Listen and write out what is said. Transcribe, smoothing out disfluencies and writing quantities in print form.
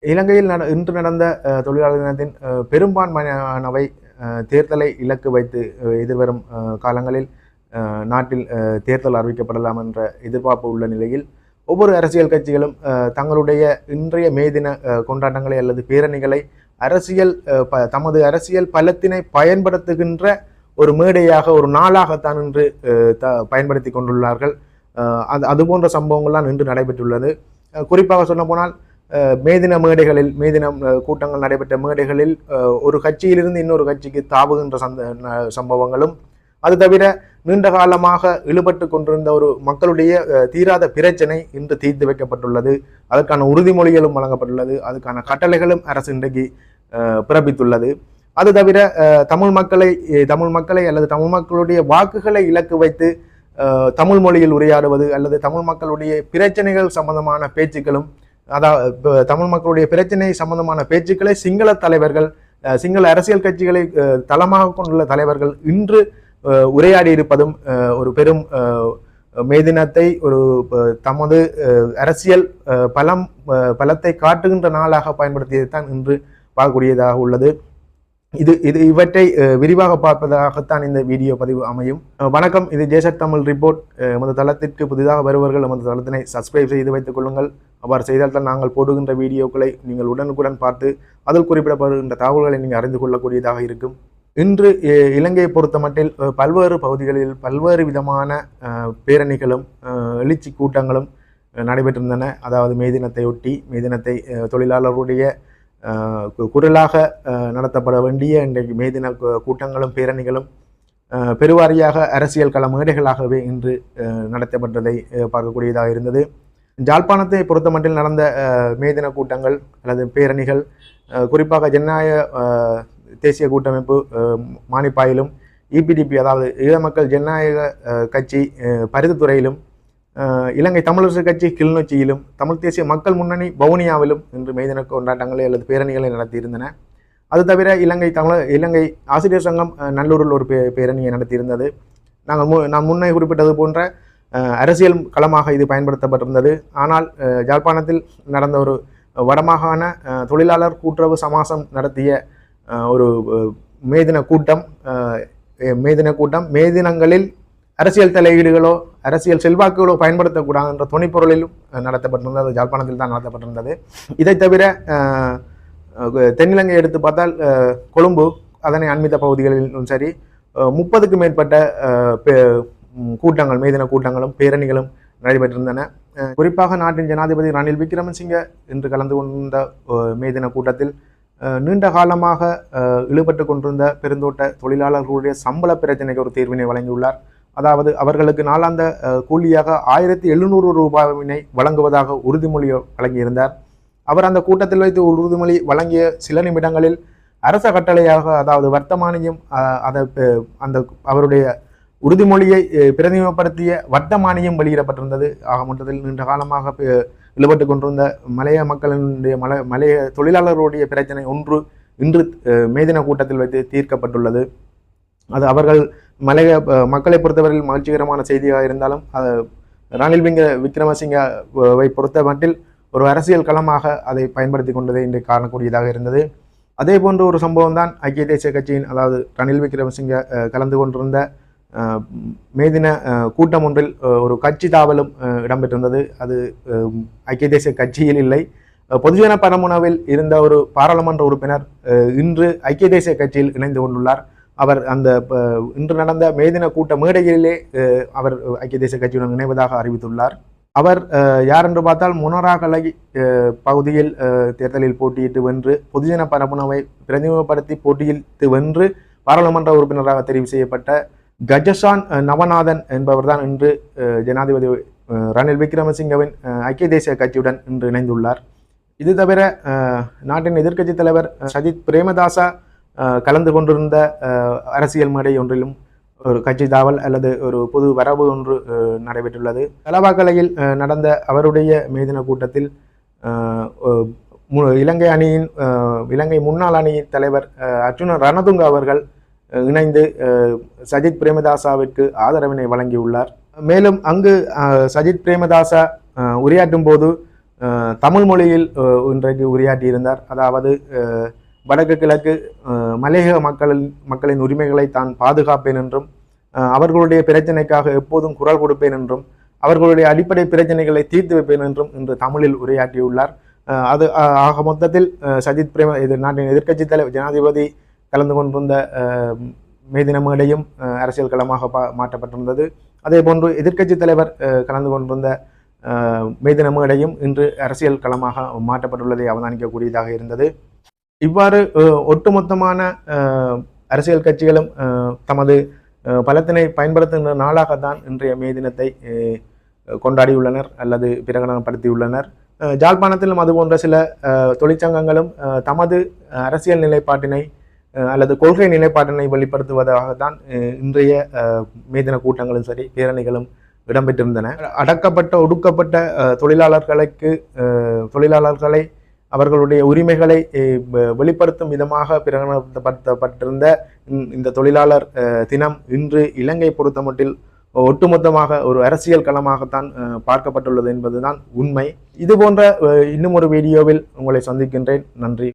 இலங்கையில் இன்று நடந்த தொழிலாளர் தினத்தின் பெரும்பான்மையானவை தேர்தலை இலக்கு வைத்து எதிர்வரும் காலங்களில் நாட்டில் தேர்தல் அறிவிக்கப்படலாம் என்ற எதிர்பார்ப்பு உள்ள நிலையில் ஒவ்வொரு அரசியல் கட்சிகளும் தங்களுடைய இன்றைய மே தின கொண்டாட்டங்களை அல்லது பேரணிகளை தமது அரசியல் பலத்தினை பயன்படுத்துகின்ற ஒரு மேடையாக ஒரு நாளாகத்தான் இன்று பயன்படுத்தி கொண்டுள்ளார்கள். அது போன்ற சம்பவங்கள்லாம் இன்று நடைபெற்றுள்ளது. குறிப்பாக சொல்ல போனால் மேதின மேடைகளில் மேதின கூட்டங்கள் நடைபெற்ற மேடைகளில் ஒரு கட்சியிலிருந்து இன்னொரு கட்சிக்கு தாவுகின்ற சம்பவங்களும், அது தவிர நீண்ட காலமாக இழுபட்டு கொண்டிருந்த ஒரு மக்களுடைய தீராத பிரச்சனை இன்று தீர்த்து வைக்கப்பட்டுள்ளது. அதற்கான உறுதிமொழிகளும் வழங்கப்பட்டுள்ளது. அதுக்கான கட்டளைகளும் அரசு இன்றைக்கு பிறப்பித்துள்ளது. அது தவிர தமிழ் மக்களை அல்லது தமிழ் மக்களுடைய வாக்குகளை இலக்கு வைத்து தமிழ் மொழியில் உரையாடுவது அல்லது தமிழ் மக்களுடைய பிரச்சனைகள் சம்பந்தமான பேச்சுக்களும், அதாவது தமிழ் மக்களுடைய பிரச்சனை சம்பந்தமான பேச்சுக்களை சிங்கள தலைவர்கள், சிங்கள அரசியல் கட்சிகளை தளமாக கொண்டுள்ள தலைவர்கள் இன்று உரையாடி இருப்பதும் ஒரு பெரும் மேதினத்தை ஒரு தமது அரசியல் பலத்தை காட்டுகின்ற நாளாக பயன்படுத்தியதுதான் இன்று பார்க்கக்கூடியதாக உள்ளது. இவற்றை விரிவாக பார்ப்பதாகத்தான் இந்த வீடியோ பதிவு அமையும். வணக்கம், இது ஜேசட் தமிழ் ரிப்போர்ட். எமது தளத்திற்கு புதிதாக வருவர்கள் எமது தளத்தினை சப்ஸ்கிரைப் செய்து வைத்துக் கொள்ளுங்கள். அவ்வாறு செய்தால்தான் நாங்கள் போடுகின்ற வீடியோக்களை நீங்கள் உடனுக்குடன் பார்த்து அதில் குறிப்பிடப்படுகின்ற தகவல்களை நீங்கள் அறிந்து கொள்ளக்கூடியதாக இருக்கும். இன்று இலங்கையை பொறுத்த மட்டில் பல்வேறு பகுதிகளில் பல்வேறு விதமான பேரணிகளும் எழுச்சி கூட்டங்களும் நடைபெற்றிருந்தன. அதாவது மே தினத்தையொட்டி மே தினத்தை தொழிலாளர்களுடைய குரலாக நடத்தப்பட வேண்டிய இன்றைக்கு மே தின கூட்டங்களும் பேரணிகளும் பெருவாரியாக அரசியல் கள மேடைகளாகவே இன்று நடத்தப்பட்டதை பார்க்கக்கூடியதாக இருந்தது. ஜாழ்ப்பாணத்தை பொறுத்த மட்டில் நடந்த மே தின கூட்டங்கள் அல்லது பேரணிகள் குறிப்பாக ஜனநாயக தேசிய கூட்டமைப்பு மானிப்பாயிலும், இபிடிபி அதாவது ஈழ மக்கள் ஜனநாயக கட்சி பருத்தித்துறையிலும், இலங்கை தமிழரசு கட்சி கிளிநொச்சியிலும், தமிழ் தேசிய மக்கள் முன்னணி வவுனியாவிலும் இன்று மே தின கொண்டாட்டங்களை அல்லது பேரணிகளை நடத்தியிருந்தன. அது தவிர இலங்கை ஆசிரியர் சங்கம் நல்லூரில் ஒரு பேரணியை நடத்தியிருந்தது. நான் முன்னே குறிப்பிட்டது போன்ற அரசியல் களமாக இது பயன்படுத்தப்பட்டிருந்தது. ஆனால் யாழ்ப்பாணத்தில் நடந்த ஒரு வடமாகாண தொழிலாளர் கூட்டுறவு சமாசம் நடத்திய ஒரு மேதின கூட்டம் மேதினங்களில் அரசியல் தலையீடுகளோ அரசியல் செல்வாக்குகளோ பயன்படுத்தக்கூடாது என்ற துணைப்பொருளிலும் நடத்தப்பட்டிருந்தது. அது யாழ்ப்பாணத்தில் தான் நடத்தப்பட்டிருந்தது. இதை தவிர தென்னிலங்கை எடுத்து பார்த்தால் கொழும்பு, அதனை அண்மித்த பகுதிகளிலும் சரி 30க்கும் மேற்பட்ட கூட்டங்கள் மேதின கூட்டங்களும் பேரணிகளும் நடைபெற்றிருந்தன. குறிப்பாக நாட்டின் ஜனாதிபதி ரணில் விக்ரமசிங்க இன்று கலந்து கொண்ட மேதின கூட்டத்தில் நீண்ட காலமாக இழுபட்டு கொண்டிருந்த பெருந்தோட்ட தொழிலாளர்களுடைய சம்பள பிரச்சனைக்கு ஒரு தீர்வினை வழங்கியுள்ளார். அதாவது அவர்களுக்கு நாளாந்த கூலியாக 1700 ரூபாயினை வழங்குவதாக உறுதிமொழி வழங்கியிருந்தார். அவர் அந்த கூட்டத்தில் வைத்து உறுதிமொழி வழங்கிய சில நிமிடங்களில் அரச கட்டளையாக, அதாவது வர்த்தமானியம், அந்த அவருடைய உறுதிமொழியை பிரதிநிதிப்படுத்திய வர்த்தமானியம் வெளியிடப்பட்டிருந்தது. ஆக மொத்தத்தில் நீண்ட காலமாக இழுபட்டு கொண்டிருந்த மலைய மக்களினுடைய மலைய தொழிலாளர்களுடைய பிரச்சனை ஒன்று இன்று மேதின கூட்டத்தில் வைத்து தீர்க்கப்பட்டுள்ளது. அது அவர்கள் மலைய மக்களை பொறுத்தவரையில் மகிழ்ச்சிகரமான செய்தியாக இருந்தாலும் ரணில் விக்ரமசிங்கவை பொறுத்த மட்டில் ஒரு அரசியல் களமாக அதை பயன்படுத்தி கொண்டதை இன்று காணக்கூடியதாக இருந்தது. அதே போன்ற ஒரு சம்பவம் தான் ஐக்கிய தேசிய கட்சியின், அதாவது ரணில் விக்ரமசிங்க கலந்து கொண்டிருந்த மேதின கூட்டம் ஒன்றில் ஒரு கட்சி தாவலும் இடம்பெற்றிருந்தது. அது ஐக்கிய தேசிய கட்சியில் இல்லை, பொதுஜன பெரமுனவில் இருந்த ஒரு பாராளுமன்ற உறுப்பினர் இன்று ஐக்கிய தேசிய கட்சியில் இணைந்து கொண்டுள்ளார். அவர் அந்த இன்று நடந்த மேதின கூட்ட மேடையிலே அவர் ஐக்கிய தேசிய கட்சியுடன் இணைவதாக அறிவித்துள்ளார். அவர் யார் என்று பார்த்தால் மொனராகலை பகுதியில் தேர்தலில் போட்டியிட்டு வென்று பொதுஜன பெரமுனவை பிரதிநிதிப்படுத்தி போட்டியிட்டு வென்று பாராளுமன்ற உறுப்பினராக தெரிவு செய்யப்பட்ட கஜசான் நவநாதன் என்பவர் தான் இன்று ஜனாதிபதி ரணில் விக்ரமசிங்கவின் ஐக்கிய தேசிய கட்சியுடன் இன்று இணைந்துள்ளார். இது தவிர நாட்டின் எதிர்க்கட்சி தலைவர் சஜித் பிரேமதாசா கலந்து கொண்டிருந்த அரசியல் மேடை ஒன்றிலும் ஒரு கட்சி தாவல் அல்லது ஒரு பொது வரவு ஒன்று நடைபெற்றுள்ளது. தலவாக்கலையில் நடந்த அவருடைய மேதின கூட்டத்தில் இலங்கை முன்னாள் அணியின் தலைவர் அர்ஜுன ரணதுங்க அவர்கள் இணைந்து சஜித் பிரேமதாசாவிற்கு ஆதரவினை வழங்கியுள்ளார். மேலும் அங்கு சஜித் பிரேமதாசா உரையாற்றும் போது தமிழ் மொழியில் இன்றைக்கு உரையாற்றியிருந்தார். அதாவது வடக்கு கிழக்கு மலையக மக்களின் உரிமைகளை தான் பாதுகாப்பேன் என்றும் அவர்களுடைய பிரச்சனைக்காக எப்போதும் குரல் கொடுப்பேன் என்றும் அவர்களுடைய அடிப்படை பிரச்சனைகளை தீர்த்து வைப்பேன் என்றும் இன்று தமிழில் உரையாற்றியுள்ளார். அது ஆக மொத்தத்தில் சஜித் பிரேம நாட்டின் எதிர்க்கட்சி தலைவர் ஜனாதிபதி கலந்து கொண்டிருந்த மே தின மேடையும் அரசியல் களமாக மாற்றப்பட்டிருந்தது. அதே போன்று எதிர்க்கட்சி தலைவர் கலந்து கொண்டிருந்த மே தின மேடையும் இன்று அரசியல் களமாக மாற்றப்பட்டுள்ளதை அவதானிக்கக்கூடியதாக இருந்தது. இவ்வாறு ஒட்டுமொத்தமான அரசியல் கட்சிகளும் தமது பலத்தினை பயன்படுத்துகின்ற நாளாகத்தான் இன்றைய மே தினத்தை கொண்டாடியுள்ளனர் அல்லது பிரகடனப்படுத்தியுள்ளனர். ஜாழ்ப்பாணத்திலும் அதுபோன்ற சில தொழிற்சங்கங்களும் தமது அரசியல் நிலைப்பாட்டினை அல்லது கொள்கை நிலைப்பாட்டினை வெளிப்படுத்துவதாகத்தான் இன்றைய மே தின கூட்டங்களும் சரி பேரணிகளும் இடம்பெற்றிருந்தன. அடக்கப்பட்ட ஒடுக்கப்பட்ட தொழிலாளர்களை அவர்களுடைய உரிமைகளை வெளிப்படுத்தும் விதமாக பிரகடனப்படுத்தப்பட்டிருந்த இந்த தொழிலாளர் தினம் இன்று இலங்கை பொறுத்தமட்டில் ஒட்டுமொத்தமாக ஒரு அரசியல் களமாகத்தான் பார்க்கப்பட்டுள்ளது என்பதுதான் உண்மை. இது போன்ற இன்னும் ஒரு வீடியோவில் உங்களை சந்திக்கின்றேன். நன்றி.